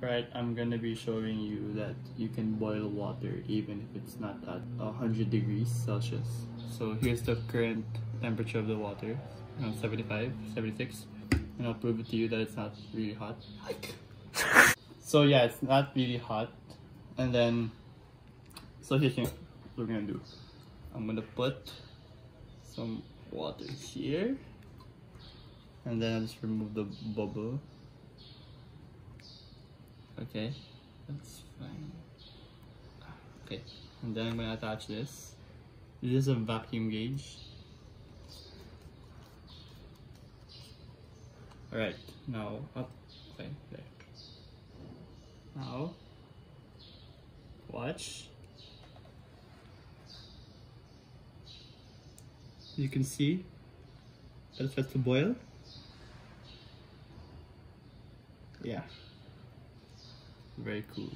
Right, I'm gonna be showing you that you can boil water even if it's not at 100 degrees Celsius. So here's the current temperature of the water, 75, 76, and I'll prove it to you that it's not really hot. So yeah, it's not really hot. And then, so here's what we're gonna do. I'm gonna put some water here, and then I'll just remove the bubble. Okay, that's fine. Okay, and then I'm gonna attach this. This is a vacuum gauge. Alright, now up. Okay, there. Now, watch. You can see that it starts to boil. Yeah. Very cool.